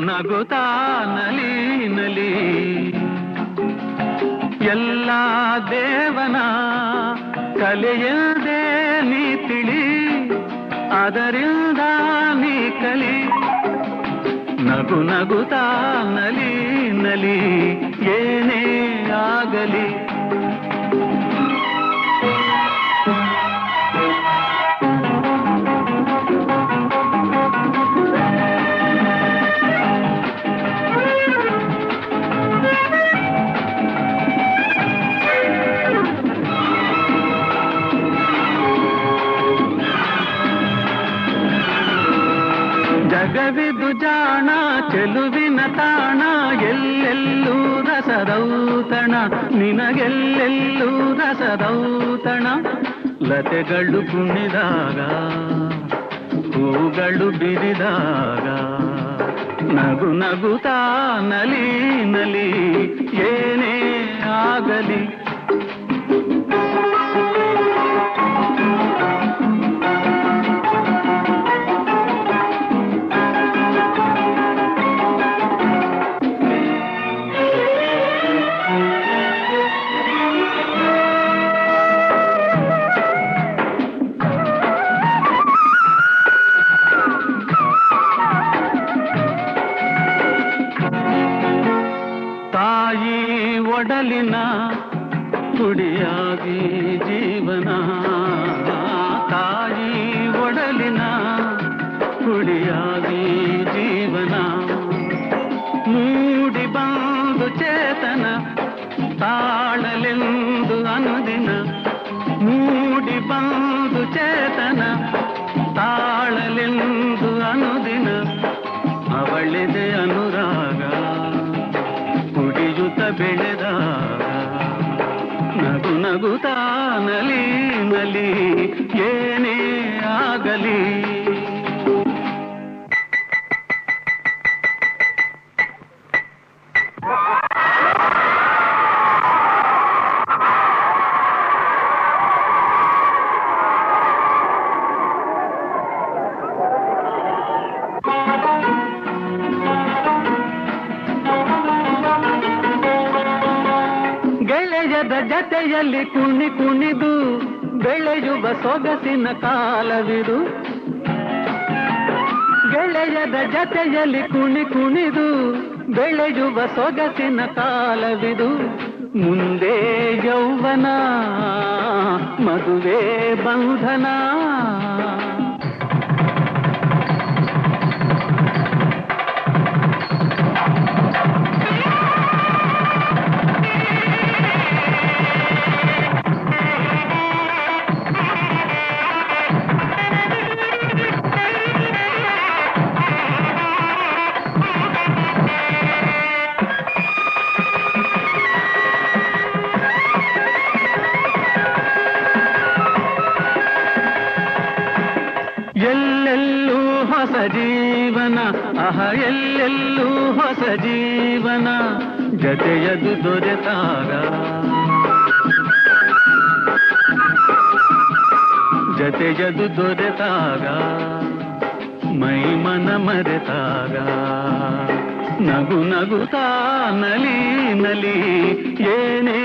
ನಗುತ್ತಾ ನಲಿ ನಲಿ ಎಲ್ಲ ದೇವನ ಕಲೆಯದೆ ನೀ ತಿಳಿ ಅದರಿಂದ ನೀ ಕಲಿ ನಗು ನಗುತ್ತಾ ನಲಿ ನಲಿ ಏನೇ ಆಗಲಿ ಜಗವಿದು ಜಾಣ ಚೆಲುವಿನ ತಾಣ ಎಲ್ಲೆಲ್ಲೂ ರಸದೌತಣ ನಿನಗೆಲ್ಲೆಲ್ಲೂ ರಸದೌತಣ ಲತೆಗಳು ಕುಣಿದಾಗ ಹೂಗಳು ಬಿರಿದಾಗ ನಗು ನಗುತ್ತಾ ನಲಿ ನಲಿ ಏನೇ ಆಗಲಿ ತಾಯಿ ಒಡಲಿನ ಕುಡಿಯಾಗಿ ಜೀವನ ತಾಯಿ ಒಡಲಿನ ಕುಡಿಯಾಗಿ ಜೀವನ ಮೂಡಿ ಬಂದು ಚೇತನ ತಾಳಲೆಂದು ಅನುದಿನ ಮೂಡಿ ಬಂದು ಚೇತನ ತಾಳಲೆಂದು ಅನುದಿನ ಅವಳಿದೆ ಅನುರಾಗ ಕುಡಿಯುತ್ತ ಬೆಳೆದಾಗ ನಗು ನಗುತ್ತಾ ನಲಿ ನಲಿ ಏನೇ ಆಗಲಿ ಗೆಳೆಯದ ಜತೆಯಲ್ಲಿ ಕುಣಿ ಕುಣಿದು ಬೆಳೆಯುವ ಸೊಗಸಿನ ಕಾಲವಿದು ಗೆಳೆಯದ ಜತೆಯಲ್ಲಿ ಕುಣಿ ಕುಣಿದು ಬೆಳೆಯುವ ಸೊಗಸಿನ ಕಾಲವಿದು ಮುಂದೆ ಯೌವನ ಮದುವೆ ಬಂಧನ ಎಲ್ಲೆಲ್ಲೂ ಹೊಸ ಜೀವನ ಆಹ ಎಲ್ಲೆಲ್ಲೂ ಹೊಸ ಜೀವನ ಜತೆಯದು ದೊರೆತಾಗ ಜತೆಯದು ದೊರೆತಾಗ ಮೈ ಮನ ಮರೆತಾಗ ನಗು ನಗುತ್ತಾ ನಲಿ ನಲಿ ಏನೇ